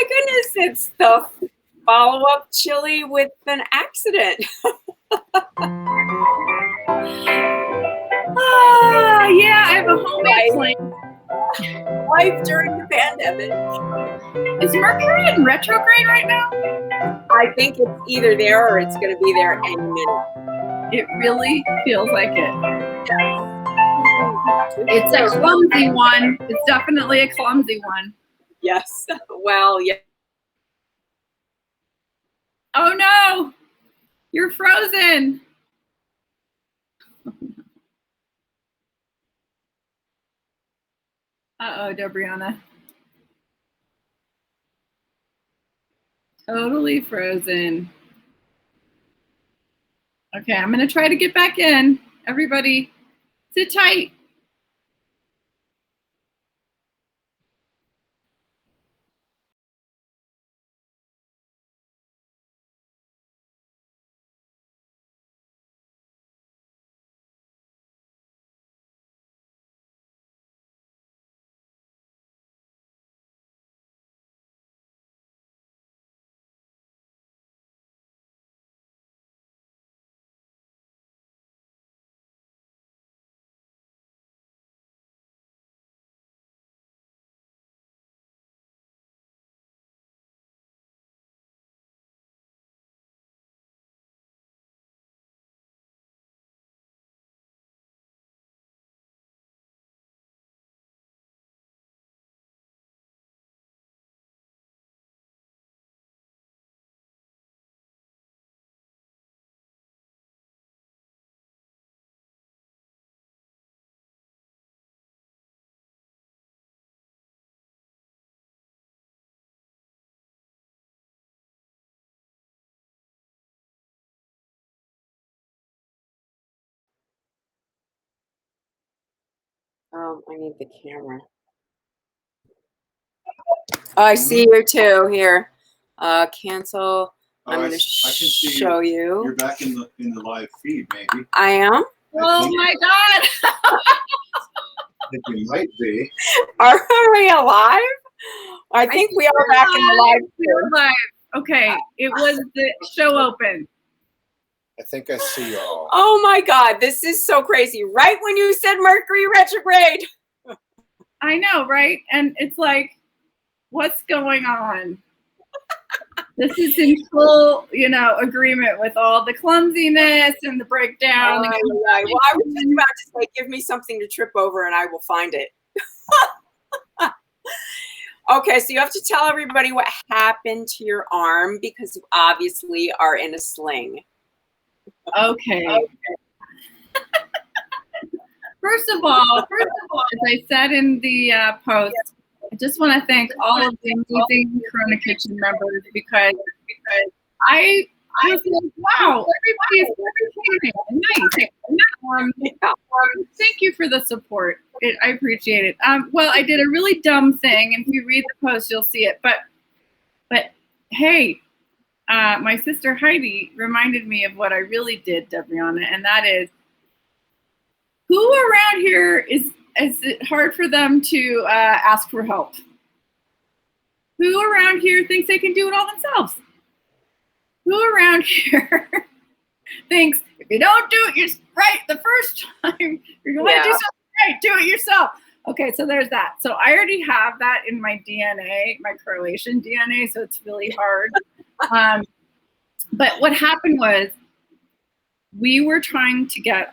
goodness, it's the follow-up chili with an accident. Yeah, I have a homemade flame. Life during the pandemic. Is Mercury in retrograde right now? I think it's either there or it's going to be there any minute. It really feels like it. It's a clumsy one. It's definitely a clumsy one. Yes. Well, yeah. Oh no, you're frozen. Uh-oh, Debrianna. Totally frozen. Okay, I'm going to try to get back in. Everybody, sit tight. I need the camera. I see you too. Here, cancel. I'm going to show you. You're back in the live feed, maybe. I am. Oh my God! I think you might be. Are we alive? I think we are back in the live. We're live. Okay, it was the show open. I think I see y'all. Oh my God, this is so crazy. Right when you said Mercury retrograde. I know, right? And it's like, what's going on? This is in full, agreement with all the clumsiness and the breakdown. Right. Well, I was just about to say, give me something to trip over and I will find it. Okay, so you have to tell everybody what happened to your arm because you obviously are in a sling. Okay. First of all, as I said in the post, I just want to thank all of the amazing Corona Kitchen members because I was like, wow, everybody's nice. Thank you for the support. I appreciate it. Well, I did a really dumb thing, and if you read the post, you'll see it. But hey, my sister Heidi reminded me of what I really did, Debrianna, and that is, who around here is it hard for them to ask for help? Who around here thinks they can do it all themselves? Who around here thinks if you don't do it right the first time, you're going to do something right, do it yourself? Okay, so there's that. So I already have that in my DNA, my Croatian DNA, so it's really hard. But what happened was we were trying to get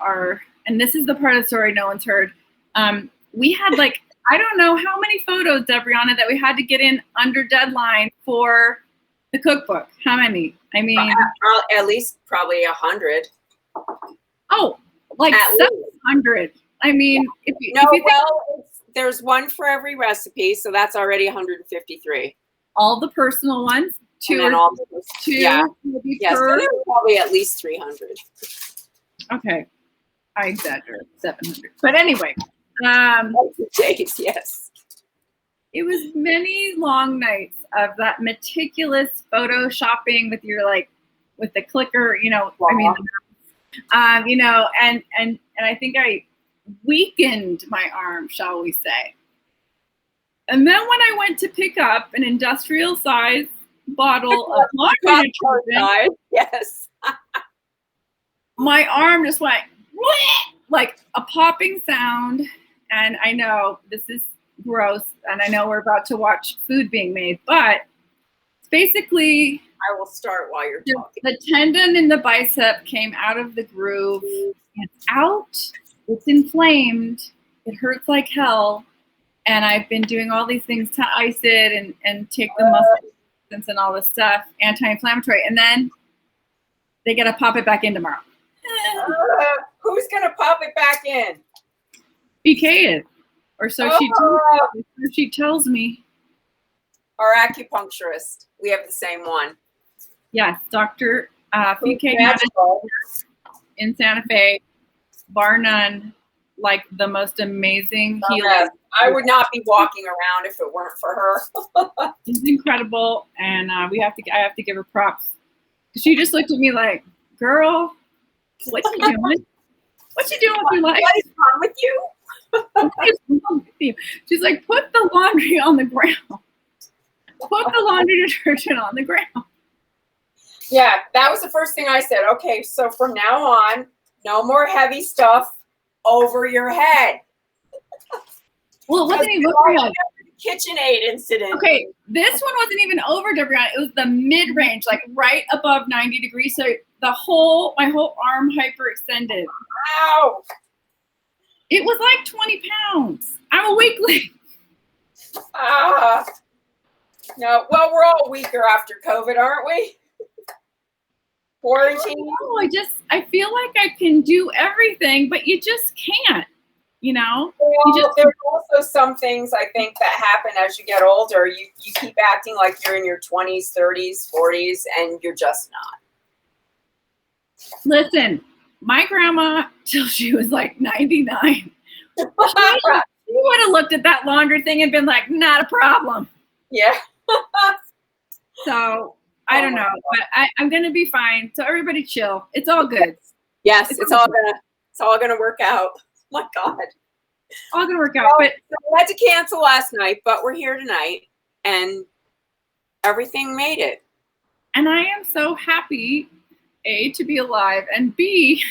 and this is the part of the story no one's heard. We had I don't know how many photos, Debrianna, that we had to get in under deadline for the cookbook. How many? I mean, at least probably 100. Oh, like 700. I mean, if you think there's one for every recipe, so that's already 153. All the personal ones, two. Yes, probably at least 300. Okay, I exaggerate, 700. But anyway, days, yes. It was many long nights of that meticulous photoshopping with your with the clicker, Wow. I mean, and I think I weakened my arm, shall we say. And then when I went to pick up an industrial size bottle of laundry detergent, yes. my arm just went like a popping sound. And I know this is gross, and I know we're about to watch food being made, but it's basically I will start while you're talking. the tendon in the bicep came out of the groove. It's out. It's inflamed. It hurts like hell. And I've been doing all these things to ice it and take the muscle and all this stuff, anti-inflammatory. And then they got to pop it back in tomorrow. Who's going to pop it back in? BK is. Or so she tells me. Our acupuncturist. We have the same one. Yes, Dr. PK in Santa Fe, bar none, like the most amazing healer. I would not be walking around if it weren't for her. She's incredible, and I have to give her props. She just looked at me like, "Girl, what you doing? What you doing with your life? What is wrong with you?" What is wrong with you?" She's like, "Put the laundry on the ground. Put the laundry detergent on the ground." Yeah, that was the first thing I said. Okay, so from now on, no more heavy stuff over your head. Well, it wasn't even over your head. KitchenAid incident. Okay, this one wasn't even over, Debrianna. It was the mid-range, like right above 90 degrees. So my whole arm hyperextended. Ow! It was like 20 pounds. I'm a weakling. No, well, we're all weaker after COVID, aren't we? Quarantine. No, I feel like I can do everything, but you just can't, you know? Well, there's also some things I think that happen as you get older. You keep acting like you're in your 20s, 30s, 40s, and you're just not. Listen, my grandma, till she was like 99, she would have looked at that laundry thing and been like, not a problem. Yeah. So I don't know, but I'm gonna be fine. So everybody chill. It's all good. Yes, it's all gonna work out. My God. All gonna work out. But we had to cancel last night, but we're here tonight and everything made it. And I am so happy, A, to be alive, and B,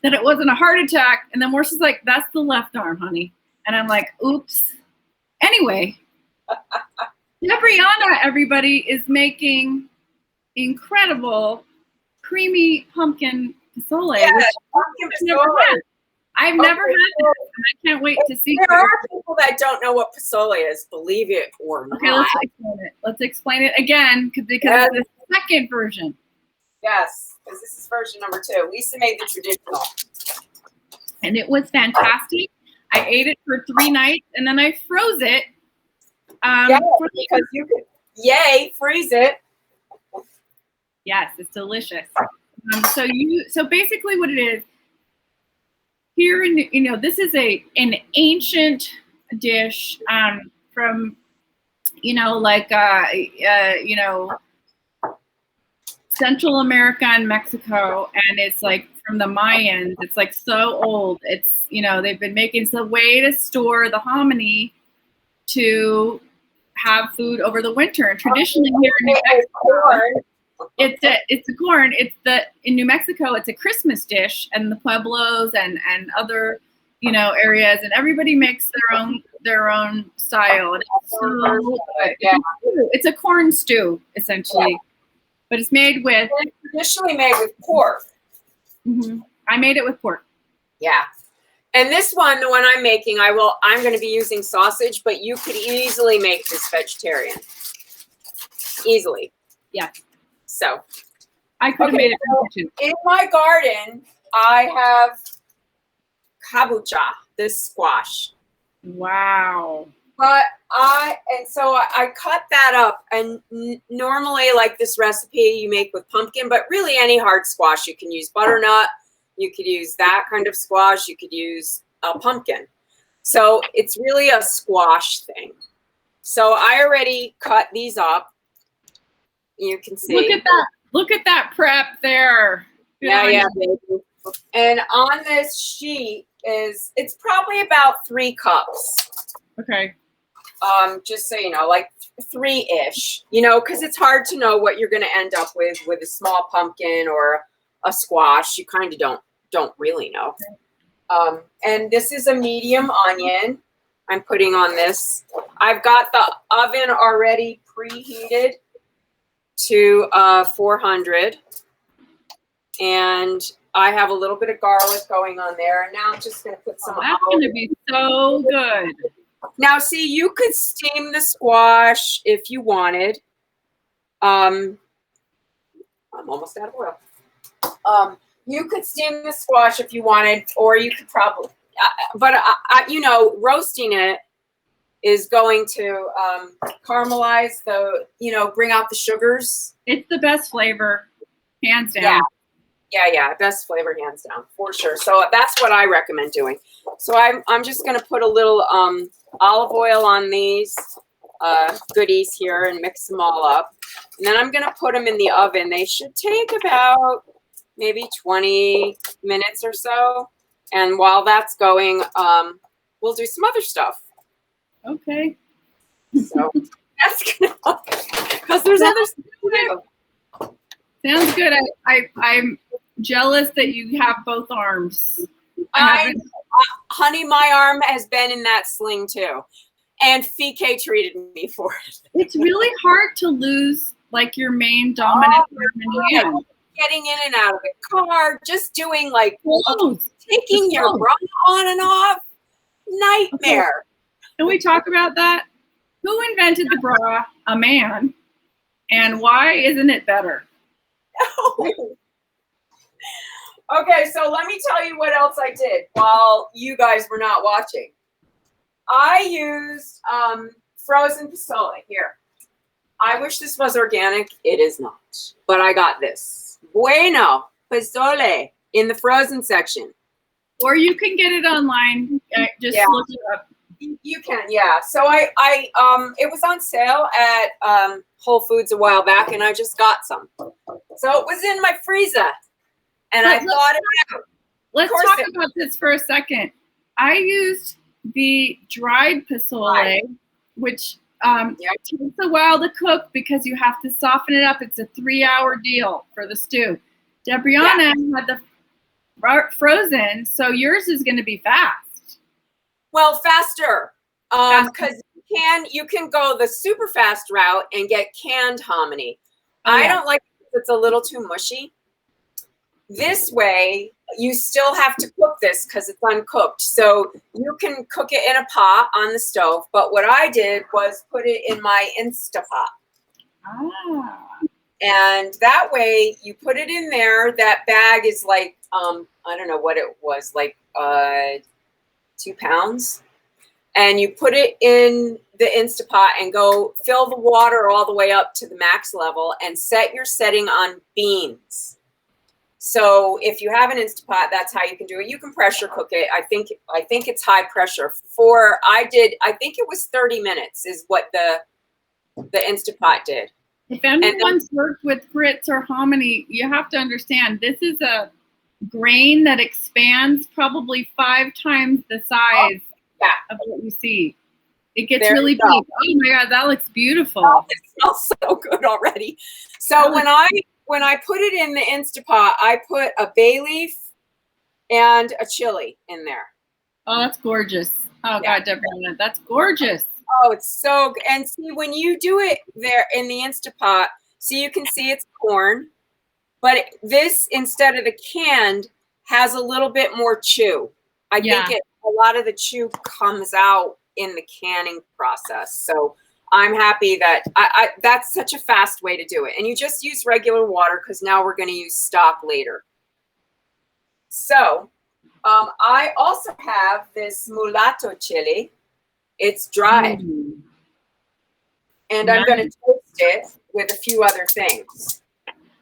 that it wasn't a heart attack. And then Morse is like, that's the left arm, honey. And I'm like, oops. Anyway, Debrianna, everybody, is making incredible creamy pumpkin pozole. Yeah, pumpkin pozole. I've never had it, and I can't wait to see. There are people that don't know what pozole is, believe it or not. Okay, let's explain it. Let's explain it again because it's the second version. Yes, because this is version number 2. Lisa made the traditional. And it was fantastic. I ate it for 3 nights, and then I froze it. Because you could, freeze it. Yes, it's delicious. So basically what it is, here in, this is an ancient dish from, Central America and Mexico, and it's like from the Mayans. It's like so old. It's, they've been making, it's a way to store the hominy to have food over the winter. And traditionally here in New Mexico, it's a corn. In New Mexico, it's a Christmas dish, and the pueblos and other, areas, and everybody makes their own style. And it's a corn stew essentially, but it's made with. It's traditionally made with pork. Mm-hmm. I made it with pork. Yeah. And this one, the one I'm making, I'm going to be using sausage, but you could easily make this vegetarian. Easily. Yeah. So. I could have made it too. In my garden, I have kabocha, this squash. Wow. But I cut that up, and normally like this recipe you make with pumpkin, but really any hard squash. You can use butternut. You could use that kind of squash. You could use a pumpkin. So it's really a squash thing. So I already cut these up. You can see. Look at that. Look at that prep there. Yeah, baby. And on this sheet it's probably about 3 cups. Okay. just so you know, like 3-ish, you know, because it's hard to know what you're going to end up with a small pumpkin or a squash. You kind of don't really know. And this is a medium onion I'm putting on this. I've got the oven already preheated to 400, and I have a little bit of garlic going on there. And now I'm just going to put some. That's going to be so good. Now, see, you could steam the squash if you wanted. I'm almost out of oil. You could steam the squash if you wanted, or you could probably, but you know, roasting it is going to caramelize bring out the sugars. It's the best flavor, hands down. Yeah, best flavor, hands down, for sure. So that's what I recommend doing. So I'm just going to put a little olive oil on these goodies here and mix them all up. And then I'm going to put them in the oven. They should take about maybe 20 minutes or so. And while that's going, we'll do some other stuff. Okay. So that's going to, because there's other stuff to do. Sounds good. I'm jealous that you have both arms. Honey, my arm has been in that sling too. And Fike treated me for it. It's really hard to lose like your main dominant arm in hand. Getting in and out of the car, just doing like taking Just your bra on and off. Nightmare. Okay. Can we talk about that? Who invented the bra? A man. And why isn't it better? Okay, so let me tell you what else I did while you guys were not watching. I used frozen POSOLE here. I wish this was organic. It is not. But I got this. Bueno POSOLE in the frozen section. Or you can get it online. Just look it up. You can, yeah. So I it was on sale at Whole Foods a while back, and I just got some. So it was in my freezer, and I thought it out. Let's talk about this for a second. I used the dried POSOLE, which takes a while to cook because you have to soften it up. It's a 3-hour deal for the stew. Debrianna had the frozen, so yours is going to be fast. Well, faster, because you can go the super fast route and get canned hominy. I don't like it. It's a little too mushy. This way, you still have to cook this because it's uncooked. So you can cook it in a pot on the stove. But what I did was put it in my Instapot. And that way, you put it in there. That bag is like, I don't know what it was, like 2 pounds. And you put it in the Instapot and go fill the water all the way up to the max level and set your setting on beans. So if you have an Instapot, that's how you can do it. You can pressure cook it. I think it's high pressure. I think it was 30 minutes is what the Instapot did. If anyone's worked with grits or hominy, you have to understand this is a grain that expands probably 5 times the size of what you see. It gets really big. Oh my God, that looks beautiful. Oh, it smells so good already. So when I put it in the Instapot, I put a bay leaf and a chili in there. Oh, that's gorgeous. Oh God, Debrianna, that's gorgeous. Oh, it's so good. And see, when you do it there in the Instapot, so you can see it's corn, but this, instead of the canned, has a little bit more chew. I think a lot of the chew comes out in the canning process. So I'm happy that that's such a fast way to do it. And you just use regular water because now we're going to use stock later. So I also have this mulatto chili. It's dried. And I'm going to toast it with a few other things.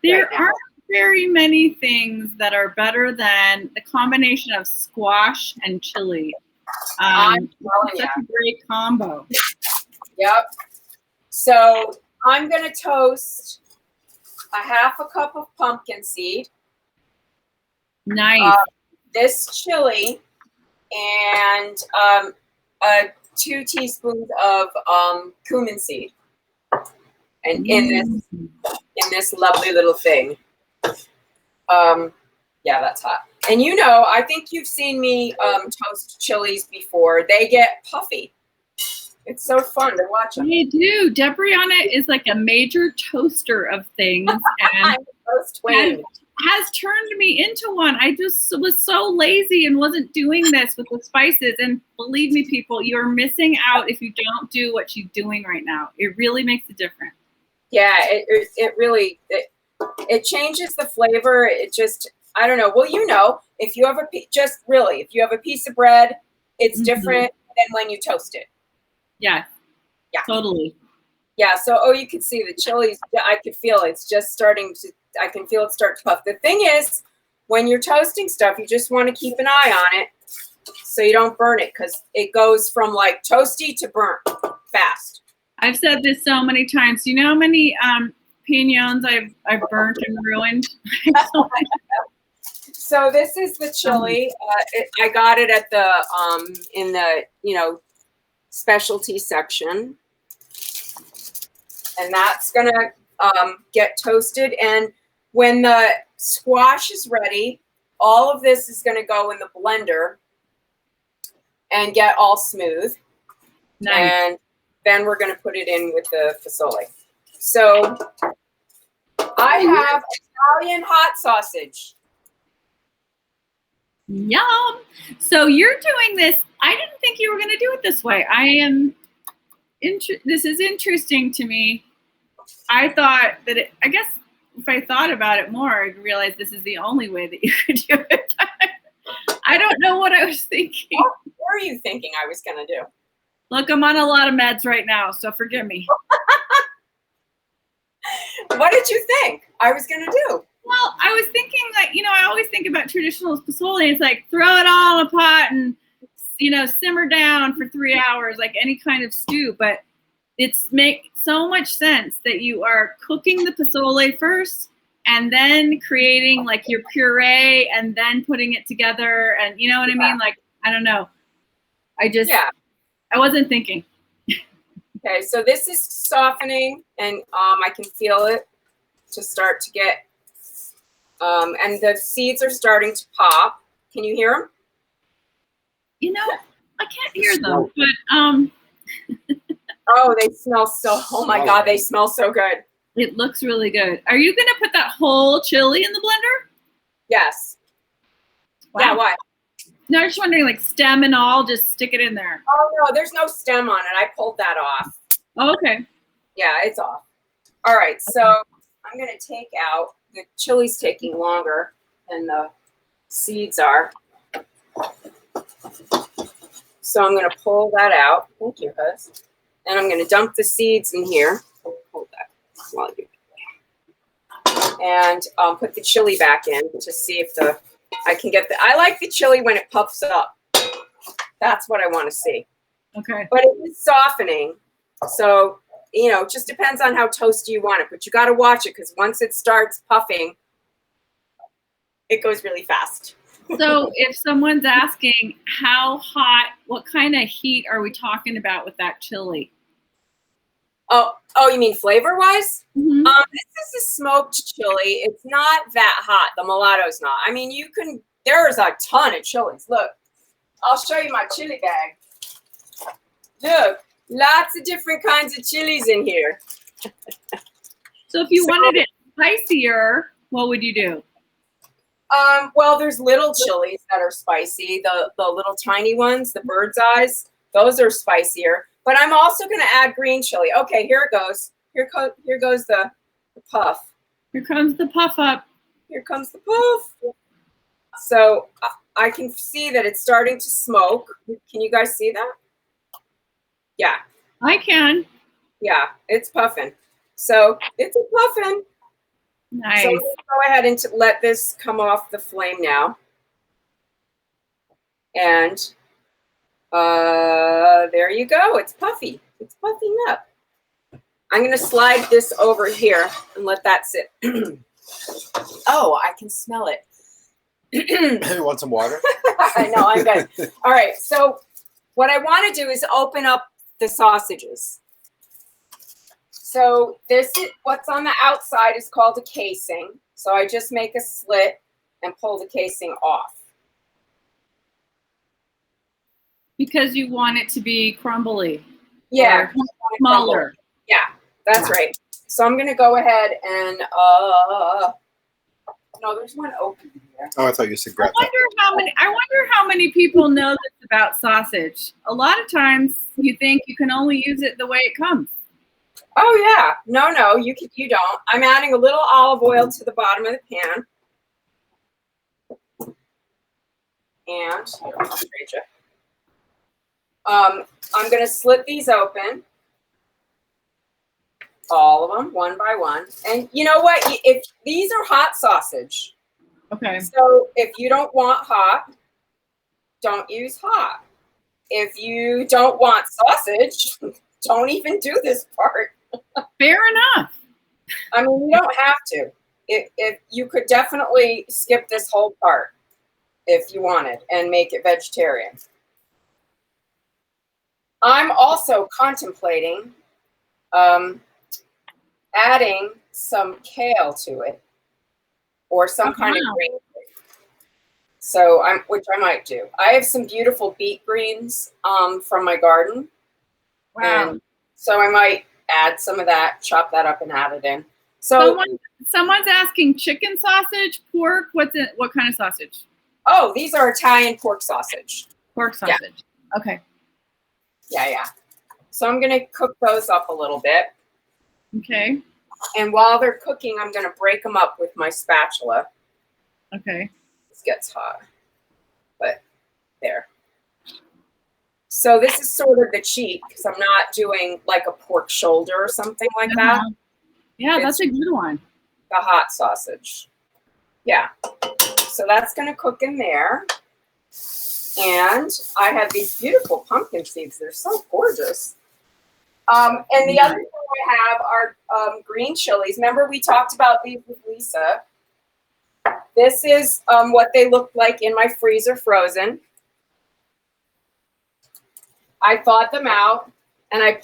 There aren't very many things that are better than the combination of squash and chili. It's such a great combo. Yep. So I'm going to toast a 1/2 cup of pumpkin seed. Nice. This chili and a 2 teaspoons of cumin seed, and in this lovely little thing. Yeah, that's hot. And you know, I think you've seen me toast chilies before. They get puffy. It's so fun to watch them. I do. Debrianna is like a major toaster of things, and has turned me into one. I just was so lazy and wasn't doing this with the spices. And believe me, people, you're missing out if you don't do what she's doing right now. It really makes a difference. Yeah, it really changes the flavor. It just, I don't know. Well, you know, if you have if you have a piece of bread, it's different than when you toast it. Yeah. Yeah. Totally. Yeah. So, you can see the chilies. I could feel it's just starting to. I can feel it start to puff. The thing is, when you're toasting stuff, you just want to keep an eye on it so you don't burn it, because it goes from like toasty to burnt fast. I've said this so many times. You know how many pignons I've burnt and ruined? So this is the chili. I got it at the in the specialty section, and that's gonna get toasted. And when the squash is ready, all of this is gonna go in the blender and get all smooth. Nice. And then we're gonna put it in with the fasole. So I have Italian hot sausage. Yum. So you're doing this. I didn't think you were going to do it this way. This is interesting to me. I thought that I guess if I thought about it more, I'd realize this is the only way that you could do it. I don't know what I was thinking. What were you thinking I was going to do? Look, I'm on a lot of meds right now, so forgive me. What did you think I was going to do? Well, I was thinking like, I always think about traditional pozole. It's like throw it all in a pot and, simmer down for 3 hours like any kind of stew. But it's make so much sense that you are cooking the pozole first and then creating like your puree and then putting it together. And you know what I mean? Like, I don't know. I wasn't thinking. Okay, so this is softening, and I can feel it to start to get, and the seeds are starting to pop. Can you hear them? I can't hear them, but oh, they smell so. Oh my God, they smell so good. It looks really good. Are you gonna put that whole chili in the blender? Yes. Wow. Yeah. Why? No, I'm just wondering, like stem and all, just stick it in there. Oh no, there's no stem on it. I pulled that off. Oh, okay. Yeah, it's off. All right, so I'm gonna take out. The chili's taking longer than the seeds are. So I'm going to pull that out. Thank you, Hus. And I'm going to dump the seeds in here. Hold that while you. And put the chili back in to see if I can get I like the chili when it puffs up. That's what I want to see. Okay. But it is softening. So, it just depends on how toasty you want it. But you got to watch it, because once it starts puffing, it goes really fast. So if someone's asking how hot, what kind of heat are we talking about with that chili? Oh, you mean flavor-wise? Mm-hmm. This is a smoked chili. It's not that hot. The mulatto's not. I mean, there's a ton of chilies. Look, I'll show you my chili bag. Look, lots of different kinds of chilies in here. So if you wanted it spicier, what would you do? Well, there's little chilies that are spicy. The little tiny ones, the bird's eyes, those are spicier. But I'm also going to add green chili. Okay, here it goes. Here goes the puff. Here comes the puff up. Here comes the puff. So I can see that it's starting to smoke. Can you guys see that? Yeah. I can. Yeah, it's puffing. So it's a puffin. Nice. So let's go ahead and let this come off the flame now. And there you go. It's puffy. It's puffing up. I'm going to slide this over here and let that sit. Oh, I can smell it. You want some water? I know, I'm good. All right, so what I want to do is open up the sausages. So this is what's on the outside is called a casing. So I just make a slit and pull the casing off. Because you want it to be crumbly. Yeah. Smaller. Yeah, that's right. So I'm going to go ahead and, no, there's one open here. Oh, I thought you said grab I wonder how many people know this about sausage. A lot of times you think you can only use it the way it comes. Oh yeah, no, you don't. I'm adding a little olive oil to the bottom of the pan. And here, I'll trade you. I'm going to slit these open. All of them, one by one. And you know what? If these are hot sausage. Okay. So if you don't want hot, don't use hot. If you don't want sausage, don't even do this part. Fair enough. I mean, you don't have to. If you could definitely skip this whole part if you wanted and make it vegetarian. I'm also contemplating adding some kale to it or some kind of green. So which I might do. I have some beautiful beet greens from my garden. Wow. And so I might add some of that, chop that up and add it in. So someone's asking chicken sausage, pork, what kind of sausage? Oh, these are Italian pork sausage. Pork sausage. Yeah. Okay. Yeah. So I'm going to cook those up a little bit. Okay. And while they're cooking, I'm going to break them up with my spatula. Okay. This gets hot. But there. So this is sort of the cheat because I'm not doing like a pork shoulder or something like that. Yeah, that's a good one. The hot sausage. Yeah. So that's going to cook in there. And I have these beautiful pumpkin seeds. They're so gorgeous. And the other thing I have are green chilies. Remember we talked about these with Lisa. This is what they look like in my freezer frozen. I thawed them out and I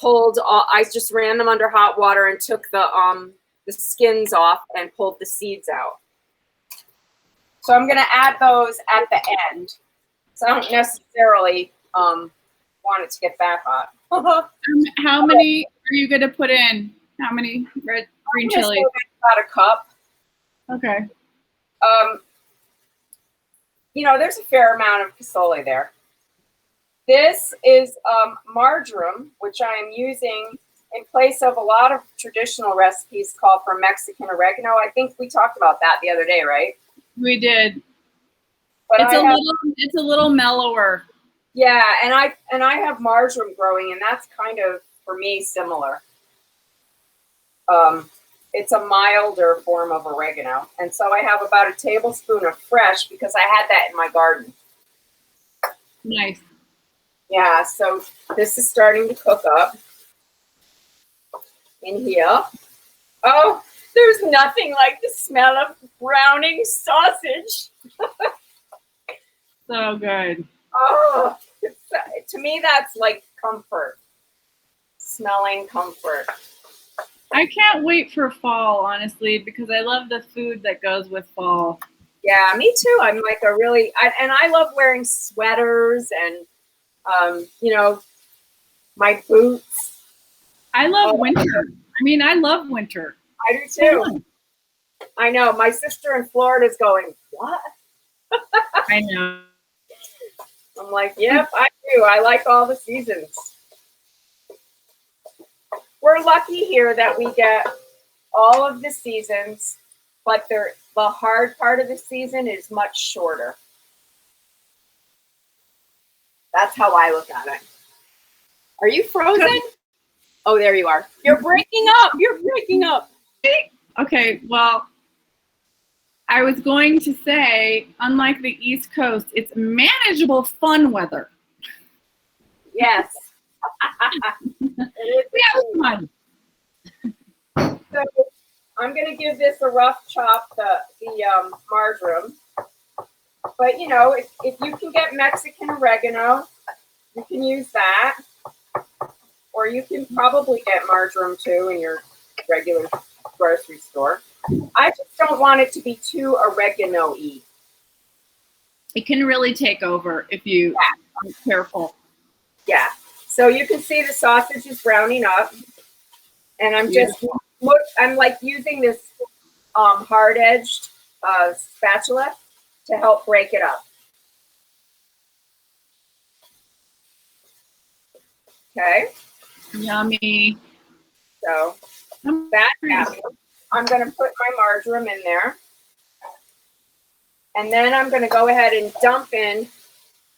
just ran them under hot water and took the skins off and pulled the seeds out. So I'm going to add those at the end. So I don't necessarily want it to get that hot. How many are you going to put in? How many green chilies? About a cup. Okay. There's a fair amount of POSOLE there. This is marjoram, which I am using in place of a lot of traditional recipes called for Mexican oregano. I think we talked about that the other day, right? We did. But it's a little mellower. Yeah, and I have marjoram growing, and that's kind of for me similar. It's a milder form of oregano, and so I have about a tablespoon of fresh because I had that in my garden. Nice. Yeah, so this is starting to cook up in here. Oh, there's nothing like the smell of browning sausage. So good. Oh, to me, that's like comfort. Smelling comfort. I can't wait for fall, honestly, because I love the food that goes with fall. Yeah, me too. I'm like I love wearing sweaters and, my boots. I love winter. I love winter. I do too. I know. My sister in Florida is going, what? I know. I'm like, yep, I do. I like all the seasons. We're lucky here that we get all of the seasons, but the hard part of the season is much shorter. That's how I look at it. Are you frozen? Oh, there you are. You're breaking up. You're breaking up. Okay, well, I was going to say, unlike the East Coast, it's manageable fun weather. Yes. It is fun. So I'm going to give this a rough chop, the marjoram. But, if you can get Mexican oregano, You can use that. Or you can probably get marjoram too in your regular grocery store. I just don't want it to be too oregano-y. It can really take over if you aren't careful. Yeah. So you can see the sausage is browning up. And I'm just, I'm like using this hard-edged spatula to help break it up. Okay. Yummy. So that happened. I'm going to put my marjoram in there. And then I'm going to go ahead and dump in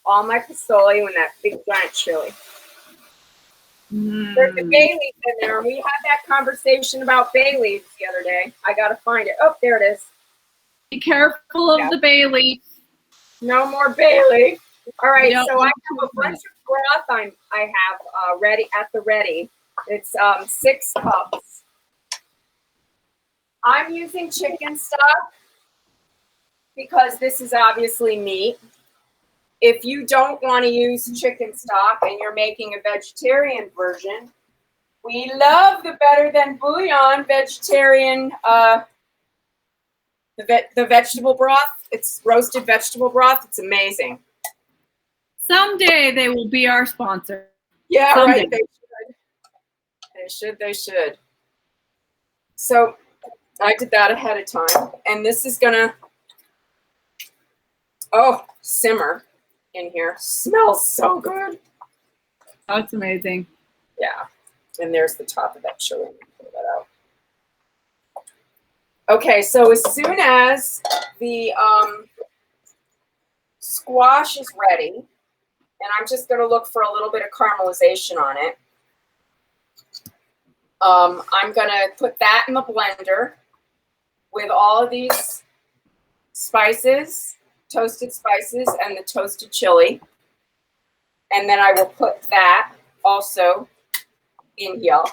all my POSOLE and that big giant chili. There's a bay leaf in there. We had that conversation about bay leaves the other day. I got to find it. Oh, there it is. Be careful of the bay leaf. No more bay leaf. All right, Yep. so I have a bunch of broth I have ready at the ready. It's 6 cups. I'm using chicken stock because this is obviously meat. If you don't want to use chicken stock and you're making a vegetarian version, we love the Better Than Bouillon vegetarian, the vegetable broth. It's roasted vegetable broth. It's amazing. Someday they will be our sponsor. Yeah, Someday. right. They should. So I did that ahead of time. And this is gonna, simmer in here. Smells so good. Oh, it's amazing. Yeah. And there's the top of that chili. Pull that out. Okay, so as soon as the squash is ready, and I'm just going to look for a little bit of caramelization on it, I'm going to put that in the blender with all of these spices, toasted spices, and the toasted chili. And then I will put that also in here.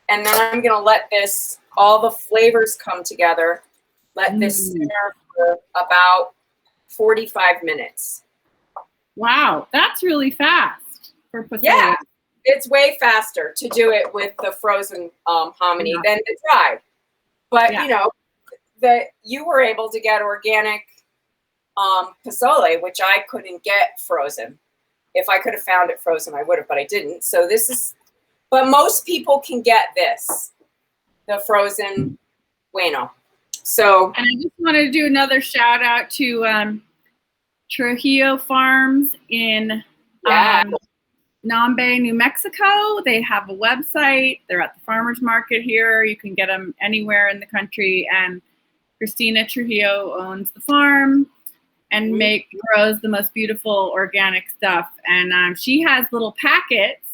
And then I'm going to let this, all the flavors come together. Let this simmer for about 45 minutes. Wow, that's really fast for POSOLE. Yeah, it's way faster to do it with the frozen hominy than the dried. But, you know, you were able to get organic POSOLE, which I couldn't get frozen. If I could have found it frozen, I would have, but I didn't. So this is, but most people can get this, the frozen bueno. So, and I just wanted to do another shout out to Trujillo Farms in Nambe, New Mexico. They have a website. They're at the farmers market here. You can get them anywhere in the country. And Christina Trujillo owns the farm and grows the most beautiful organic stuff. And she has little packets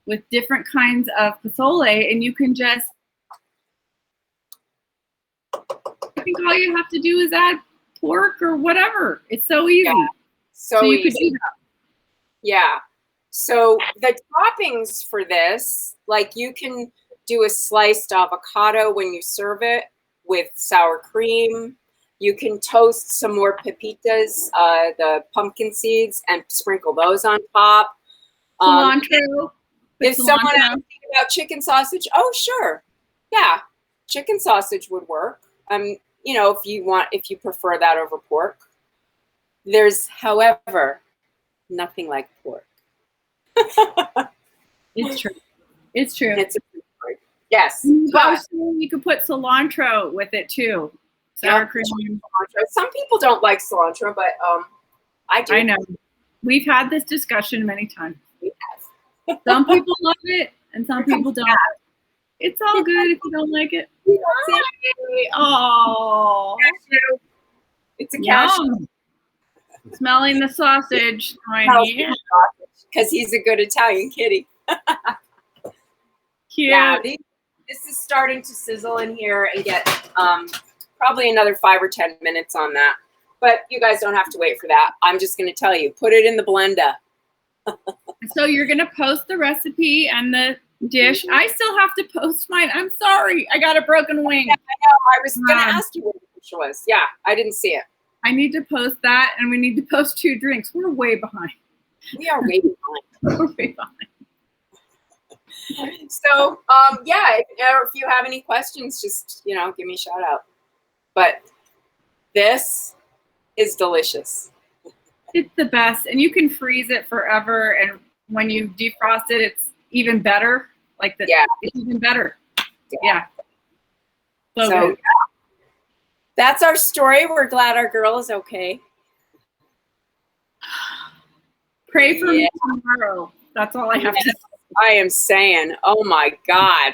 with different kinds of POSOLE, and you can just, I think all you have to do is add pork or whatever. It's so easy. Yeah, so you easy. could do that. Yeah. So the toppings for this, like you can do a sliced avocado when you serve it with sour cream. You can toast some more pepitas, the pumpkin seeds, and sprinkle those on top. Cilantro. If someone asks me about chicken sausage, oh, sure. Yeah, chicken sausage would work. You know, if you prefer that over pork. There's, however, nothing like pork. It's true. It's true. It's yes. But you could put cilantro with it too. Sour cream. Cilantro. Some people don't like cilantro, but I do. I know. We've had this discussion many times. Some people love it and some people don't. It's all good if you don't like it. Oh, it's a cashew. Smelling the sausage. Because he's a good Italian kitty. Cute. Yeah, this is starting to sizzle in here and get probably another 5 or 10 minutes on that. But you guys don't have to wait for that. I'm just going to tell you, put it in the blender. So you're going to post the recipe and the dish. I still have to post mine. I'm sorry. I got a broken wing. Yeah, I know. I was going to ask you what the dish was. Yeah, I didn't see it. I need to post that, and we need to post 2 drinks. We're way behind. We are way behind. Way behind. So, yeah, if you have any questions, just, you know, give me a shout out. But this is delicious. It's the best. And you can freeze it forever. And when you defrost it, it's even better. Like the, Yeah. It's even better. Yeah. So So good. yeah. That's our story. We're glad our girl is okay. Pray for me tomorrow. That's all I have to say. I am saying, oh my God.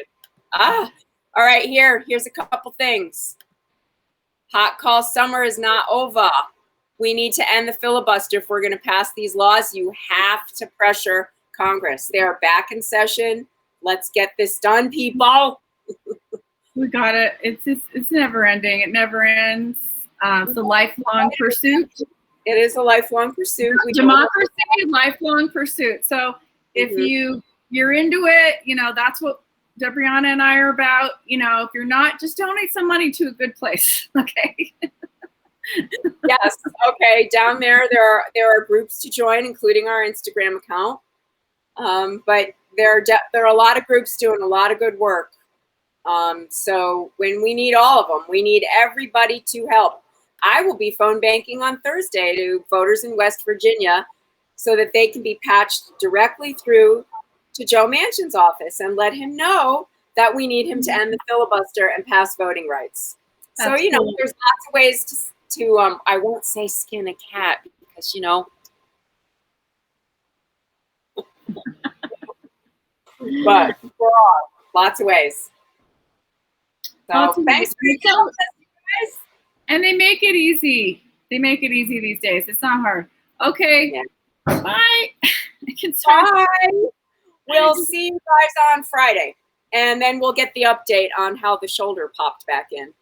All right, here's a couple things. Hot call summer is not over. We need to end the filibuster if we're going to pass these laws. You have to pressure Congress. They are back in session. Let's get this done, people. We got it. It's never ending. It never ends. It's a lifelong pursuit. It is a lifelong pursuit. Democracy, lifelong pursuit. So if you're into it, you know, that's what Debrianna and I are about. You know, if you're not, just donate some money to a good place. Okay. Yes. Okay. Down there are groups to join, including our Instagram account. But there are a lot of groups doing a lot of good work. So when we need all of them, we need everybody to help. I will be phone banking on Thursday to voters in West Virginia so that they can be patched directly through to Joe Manchin's office and let him know that we need him to end the filibuster and pass voting rights. So, you know, there's lots of ways to I won't say skin a cat because, you know, but there are lots of ways. So thanks for your help, guys. And they make it easy. They make it easy these days. It's not hard. Okay. Yeah. Bye. I can start. Bye. We'll see you guys on Friday. And then we'll get the update on how the shoulder popped back in.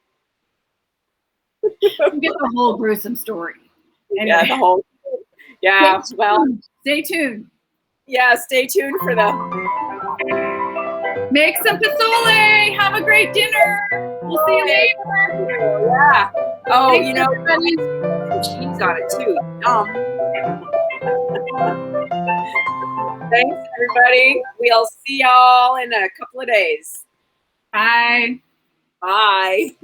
We'll get the whole gruesome story. Anyway. Yeah, the whole. Yeah, well. Stay tuned. Yeah, stay tuned for the. Make some pozole. Have a great dinner. We'll see you later. Yeah. Oh, Thanks, you know, everybody. cheese on it too. Yum. Thanks, everybody. We'll see y'all in a couple of days. Bye. Bye.